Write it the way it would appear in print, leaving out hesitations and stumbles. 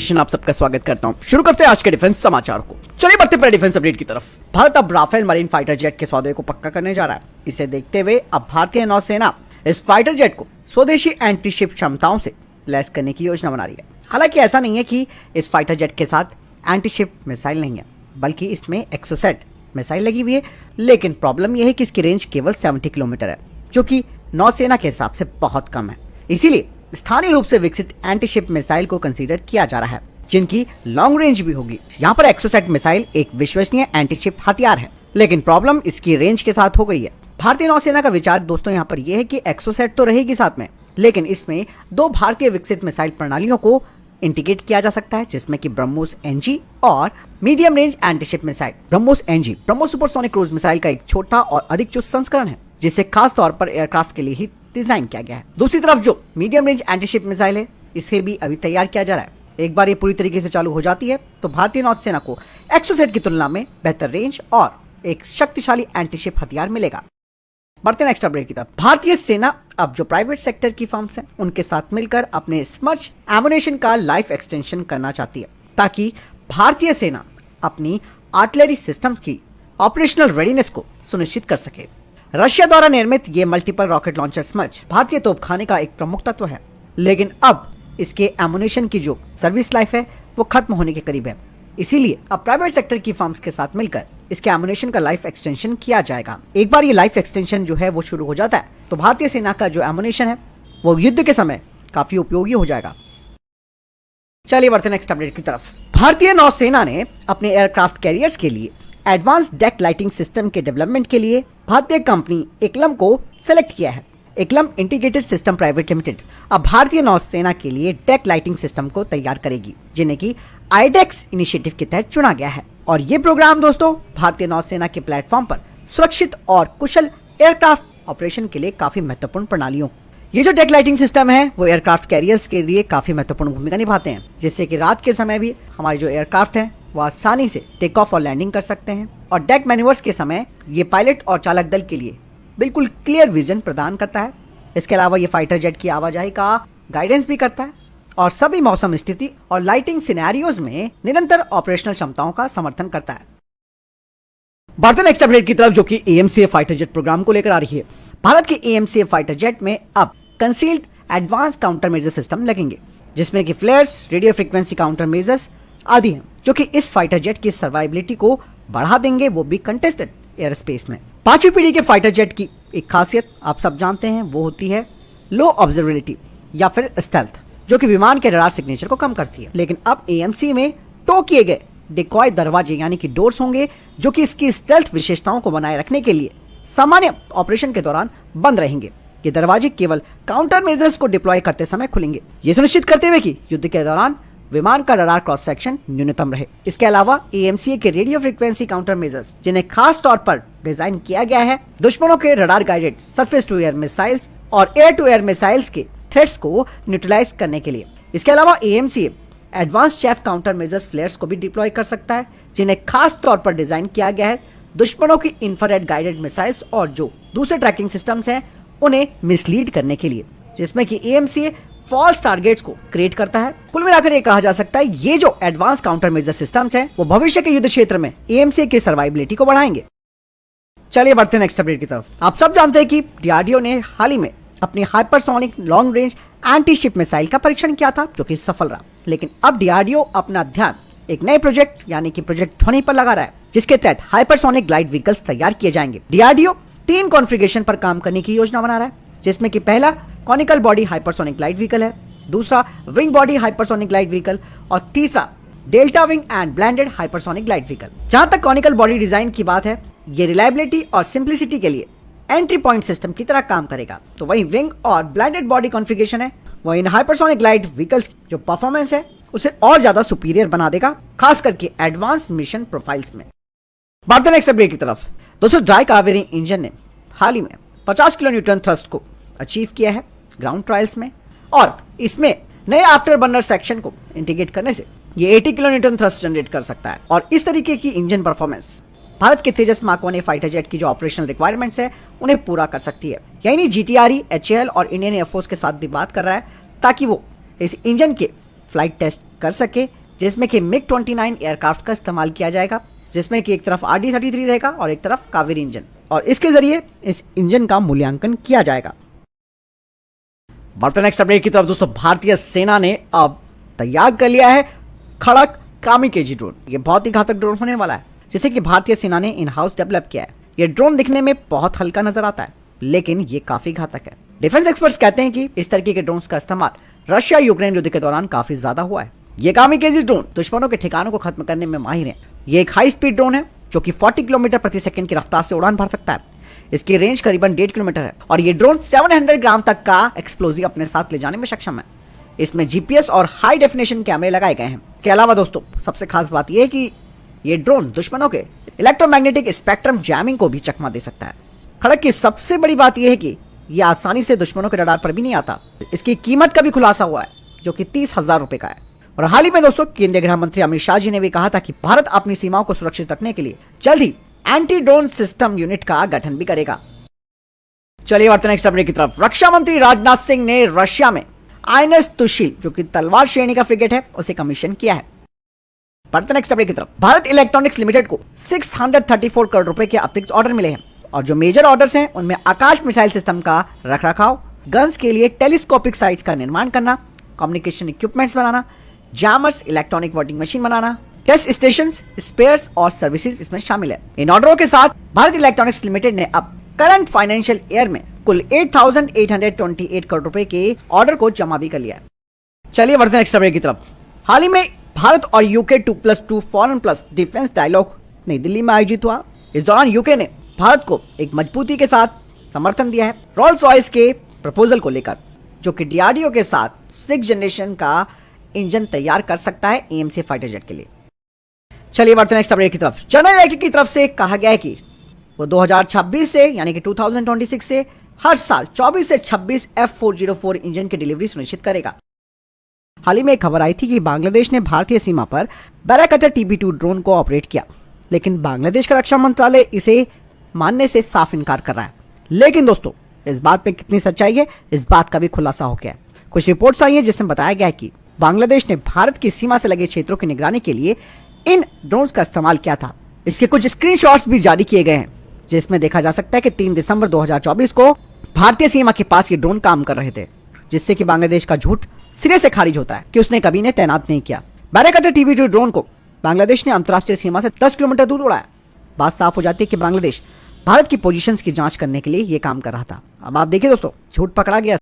Station आप सबका स्वागत करता हूं। शुरू करते हैं आज के डिफेंस समाचार को। चलिए बढ़ते हैं डिफेंस अपडेट की तरफ। भारत अब राफेल मरीन फाइटर जेट के सौदे को पक्का करने जा रहा है। इसे देखते हुए अब भारतीय नौसेना इस फाइटर जेट को स्वदेशी एंटी शिप क्षमताओं से लैस करने की योजना बना रही है। हालांकि ऐसा नहीं है कि इस फाइटर जेट के साथ एंटी शिप मिसाइल नहीं है, बल्कि इसमें एक्सोसेट मिसाइल लगी हुई है। लेकिन प्रॉब्लम यह है कि इसकी रेंज केवल 70 किलोमीटर है, जो कि नौसेना के हिसाब से बहुत कम है। इसीलिए स्थानीय रूप से विकसित एंटी शिप मिसाइल को कंसीडर किया जा रहा है, जिनकी लॉन्ग रेंज भी होगी। यहाँ पर एक्सोसेट मिसाइल एक विश्वसनीय एंटी शिप हथियार है, लेकिन प्रॉब्लम इसकी रेंज के साथ हो गई है। भारतीय नौसेना का विचार दोस्तों यहाँ पर यह है कि एक्सोसेट तो रहेगी साथ में, लेकिन इसमें दो भारतीय विकसित मिसाइल प्रणालियों को इंटीग्रेट किया जा सकता है, जिसमें कि ब्रह्मोस एनजी और medium range anti ship missile. BrahMos NG BrahMos supersonic cruise missile का एक छोटा और अधिक चुस्त संस्करण है, जिसे खास तौर पर एयरक्राफ्ट के लिए ही डिजाइन किया गया है। दूसरी तरफ जो medium range anti ship missile है, इसे भी अभी तैयार किया जा रहा है। एक बार ये पूरी तरीके से चालू हो जाती है तो भारतीय नौसेना को एक्सोसेट की तुलना में बेहतर रेंज और एक शक्तिशाली एंटी शिप हथियार मिलेगा। बढ़ते हैं नेक्स्ट अपडेट की तरफ। भारतीय सेना अब जो प्राइवेट सेक्टर की फर्म्स हैं, उनके साथ मिलकर अपने स्मर्च एमुनेशन का लाइफ एक्सटेंशन करना चाहती है, ताकि भारतीय सेना अपनी आर्टिलरी सिस्टम की ऑपरेशनल रेडीनेस को सुनिश्चित कर सके। रशिया द्वारा निर्मित ये मल्टीपल रॉकेट लॉन्चर स्मर्च भारतीय तोपखाने का एक प्रमुख तत्व है, लेकिन अब इसके एमुनेशन की जो सर्विस लाइफ है वो खत्म होने के करीब है। इसीलिए अब प्राइवेट सेक्टर की फर्म्स के साथ मिलकर इसके एमुनेशन का लाइफ एक्सटेंशन किया जाएगा। एक बार ये लाइफ एक्सटेंशन जो है वो शुरू हो जाता है तो भारतीय सेना का जो एमुनेशन है वो युद्ध के समय काफी उपयोगी हो जाएगा। चलिए बढ़ते नेक्स्ट अपडेट की तरफ। भारतीय नौसेना ने अपने एयरक्राफ्ट कैरियर्स के लिए एडवांस डेक लाइटिंग सिस्टम के डेवलपमेंट के लिए भारतीय कंपनी एक्लम को सेलेक्ट किया है। एक्लम इंटीग्रेटेड सिस्टम प्राइवेट लिमिटेड अब भारतीय नौसेना के लिए डेक लाइटिंग सिस्टम को तैयार करेगी, जिन्हें की आईडेक्स इनिशिएटिव के तहत चुना गया है। और ये प्रोग्राम दोस्तों भारतीय नौसेना के प्लेटफॉर्म पर सुरक्षित और कुशल एयरक्राफ्ट ऑपरेशन के लिए काफी महत्वपूर्ण प्रणालियों। ये जो डेक लाइटिंग सिस्टम है वो एयरक्राफ्ट कैरियर्स के लिए काफी महत्वपूर्ण भूमिका निभाते हैं, जिससे कि रात के समय भी हमारे जो एयरक्राफ्ट है वो आसानी से टेक ऑफ और लैंडिंग कर सकते हैं। और डेक मैन्यूवर्स के समय ये पायलट और चालक दल के लिए बिल्कुल क्लियर विजन प्रदान करता है। इसके अलावा ये फाइटर जेट की आवाजाही का गाइडेंस भी करता है और सभी मौसम स्थिति और लाइटिंग सिनेरियोज में निरंतर ऑपरेशनल क्षमताओं का समर्थन करता है। बढ़ते नेक्स्ट अपडेट की तरफ, जो कि एएमसीए फाइटर जेट प्रोग्राम को लेकर आ रही है। भारत के एएमसीए फाइटर जेट में अब concealed advance counter measure system लगेंगे, जिसमें कि फ्लेयर्स, रेडियो फ्रीक्वेंसी काउंटर मेजर्स आदि हैं, जो कि इस फाइटर जेट की सर्वाइबिलिटी को बढ़ा देंगे, वो भी कंटेस्टेड एयर स्पेस में। पांचवी पीढ़ी के फाइटर जेट की एक खासियत आप सब जानते हैं, वो होती है लो ऑब्जर्वेबिलिटी या फिर स्टेल्थ, जो कि विमान के रडार सिग्नेचर को कम करती है। लेकिन अब एएमसी में टो किए गए डिकॉय दरवाजे यानी कि डोर्स होंगे, जो कि इसकी स्टेल्थ विशेषताओं को बनाए रखने के लिए सामान्य ऑपरेशन के दौरान बंद रहेंगे। ये दरवाजे केवल काउंटर मेजर्स को डिप्लॉय करते समय खुलेंगे, ये सुनिश्चित करते हुए कि युद्ध के दौरान विमान का रडार क्रॉस सेक्शन न्यूनतम रहे। इसके अलावा एएमसीए के रेडियो फ्रीक्वेंसी काउंटर मेजर्स, जिन्हें खास तौर पर डिजाइन किया गया है दुश्मनों के radar guided surface to air missiles और एयर टू एयर मिसाइल्स के थ्रेट्स को न्यूट्रलाइज करने के लिए। इसके अलावा AMCA advance chaff counter measures flares को भी डिप्लॉय कर सकता है, जिन्हें खास तौर पर डिजाइन किया गया है दुश्मनों की इंफ्रारेड गाइडेड मिसाइल्स और जो दूसरे ट्रैकिंग सिस्टम्स हैं उन्हें मिसलीड करने के लिए, जिसमें कि एएमसीए फॉल्स टारगेट्स को क्रिएट करता है। कुल मिलाकर ये कहा जा सकता है ये जो एडवांस काउंटर मेजर सिस्टम्स हैं वो भविष्य के युद्ध क्षेत्र में एएमसीए की सर्वाइबिलिटी को बढ़ाएंगे। चलिए बढ़ते हैं नेक्स्ट अपडेट की तरफ। आप सब जानते हैं कि डीआरडीओ ने हाल ही में अपनी hypersonic long range anti ship missile का परीक्षण किया था, जो कि सफल रहा। लेकिन अब डीआरडीओ अपना ध्यान एक नए प्रोजेक्ट यानी कि प्रोजेक्ट ध्वनि पर लगा रहा है, जिसके तहत हाइपरसोनिक ग्लाइड व्हीकल्स तैयार किए जाएंगे। डीआरडीओ 3 कॉन्फ़िगरेशन पर काम करने की योजना बना रहा है, जिसमें कि पहला conical body hypersonic glide vehicle है, दूसरा wing body hypersonic glide vehicle और तीसरा delta wing and blended hypersonic glide vehicle. जहां तक कॉनिकल बॉडी डिजाइन की बात है, ये रिलायबिलिटी और सिंप्लिसिटी के लिए एंट्री पॉइंट सिस्टम की तरह काम करेगा। तो वही विंग और ब्लेंडेड बॉडी कॉन्फ़िगरेशन है वो इन हाइपरसोनिक ग्लाइड व्हीकल्स की जो परफॉर्मेंस है उसे और ज्यादा सुपीरियर बना देगा, खास करके एडवांस मिशन प्रोफाइल्स में। बढ़ते नेक्स्ट अपडेट की तरफ। दोस्तों, ड्राई कावेरी इंजन ने हाल ही में 50 किलो न्यूटन थ्रस्ट को अचीव किया है ग्राउंड ट्रायल्स में, और इसमें नए आफ्टर बर्नर सेक्शन को इंटीग्रेट करने से ये 80 किलो न्यूटन थ्रस्ट जनरेट कर सकता है। और इस तरीके की इंजन परफॉर्मेंस भारत के तेजस मार्क 1 फाइटर जेट की जो ऑपरेशनल रिक्वायरमेंट्स है उन्हें पूरा कर सकती है। यानी जीटीआरई, एचएएल और इंडियन एयरफोर्स के साथ भी बात कर रहा है, ताकि वो इस इंजन के फ्लाइट टेस्ट कर सके जिसमें कि MiG-29 एयरक्राफ्ट का इस्तेमाल किया जाएगा, जिसमें कि एक तरफ RD-33 रहेगा और एक तरफ कावेरी इंजन, और इसके जरिए इस इंजन का मूल्यांकन किया जाएगा। बढ़ते नेक्स्ट अपडेट की तरफ दोस्तों, भारतीय सेना ने अब तैयार कर लिया है खड़क कामिकेजी ड्रोन। ये बहुत ही घातक ड्रोन होने वाला है, जिसे कि भारतीय सेना ने इन हाउस डेवलप किया है। ये ड्रोन दिखने में बहुत हल्का नजर आता है, लेकिन ये काफी घातक है। डिफेंस एक्सपर्ट्स कहते हैं कि इस तरीके के ड्रोन्स का इस्तेमाल रशिया यूक्रेन युद्ध के दौरान काफी ज्यादा हुआ है। ये कामिकेजी ड्रोन दुश्मनों के ठिकानों को खत्म करने में माहिर है। ये एक हाई स्पीड ड्रोन है जो कि 40 किलोमीटर प्रति सेकंड की रफ्तार से उड़ान भर सकता है। इसकी रेंज करीबन 1.5 किलोमीटर है और ये ड्रोन 700 ग्राम तक का एक्सप्लोजिव अपने साथ ले जाने में सक्षम है। इसमें जीपीएस और हाई डेफिनेशन कैमरे लगाए गए हैं। इसके अलावा दोस्तों सबसे खास बात यह है कि ये ड्रोन दुश्मनों के इलेक्ट्रोमैग्नेटिक स्पेक्ट्रम जैमिंग को भी चकमा दे सकता है। खड़क की सबसे बड़ी बात यह है कि यह आसानी से दुश्मनों के रडार पर भी नहीं आता। इसकी कीमत का भी खुलासा हुआ है, जो कि 30,000 रुपए का है। और हाल ही में दोस्तों केंद्रीय गृह मंत्री अमित शाह जी ने भी कहा था कि भारत अपनी सीमाओं को सुरक्षित रखने के लिए जल्द ही एंटी ड्रोन सिस्टम यूनिट का गठन भी करेगा। चलिए बढ़ते नेक्स्ट अपडेट की तरफ। रक्षा मंत्री राजनाथ सिंह ने रशिया में INS तुशील, जो कि तलवार श्रेणी का फ्रिगेट है, उसे कमीशन किया है। बढ़ते नेक्स्ट अपडेट की तरफ। भारत इलेक्ट्रॉनिक्स लिमिटेड को 634 करोड़ रुपए के अतिरिक्त ऑर्डर मिले हैं और जो मेजर ऑर्डर्स हैं उनमें आकाश मिसाइल सिस्टम का रखरखाव, गन्स के लिए टेलीस्कोपिक साइट्स का निर्माण करना, कम्युनिकेशन इक्विपमेंट्स बनाना, जैमर्स, इलेक्ट्रॉनिक वोटिंग मशीन बनाना, टेस्ट स्टेशन, स्पेयर्स और सर्विसेज इसमें शामिल है। इन ऑर्डरों के साथ भारत इलेक्ट्रॉनिक्स लिमिटेड ने अब करंट फाइनेंशियल ईयर में कुल 8,828 करोड़ रुपए के ऑर्डर को जमा भी कर लिया है। चलिए बढ़ते हैं नेक्स्ट अपडेट की तरफ। हाल ही में भारत और UK 2+2 foreign plus defence dialogue New Delhi में आयोजित हुआ। इस दौरान यूके ने भारत को एक मजबूती के साथ समर्थन दिया है रोल्स रॉयस के प्रपोजल को लेकर, जो कि DRDO के साथ 6th जनरेशन का इंजन तैयार कर सकता है AMC फाइटर जेट के लिए। चलिए बढ़ते हैं नेक्स्ट अपडेट की तरफ। जनरल इलेक्ट्रिक की तरफ से कहा गया है कि वो 2026 से यानी कि 2026 से हर साल 24 से 26 F404 इंजन की डिलीवरी सुनिश्चित करेगा। हाल ही में एक खबर आई थी कि बांग्लादेश ने भारतीय सीमा पर बैराकटर TB2 ड्रोन को ऑपरेट किया, लेकिन बांग्लादेश का रक्षा मंत्रालय इसे मानने से साफ इनकार कर रहा है। लेकिन दोस्तों इस बात में कितनी सच्चाई है, इस बात का भी खुलासा हो गया है। कुछ रिपोर्ट्स आई है जिसमें बताया गया है कि बांग्लादेश ने भारत की सीमा से लगे क्षेत्रों की निगरानी के लिए इन ड्रोन्स का इस्तेमाल किया था। इसके कुछ स्क्रीनशॉट्स भी जारी किए गए हैं, जिसमें देखा जा सकता है कि 3 दिसंबर 2024 को भारतीय सीमा के पास ये ड्रोन काम कर रहे थे, जिससे कि बांग्लादेश का झूठ सिरे से खारिज होता है कि उसने कभी ने तैनात नहीं किया। बैराकटर TB2 ड्रोन को बांग्लादेश ने अंतर्राष्ट्रीय सीमा से 10 किलोमीटर दूर उड़ाया। बात साफ हो जाती है कि बांग्लादेश भारत की पोजीशंस की जांच करने के लिए ये काम कर रहा था। अब आप देखिए दोस्तों, झूठ पकड़ा गया।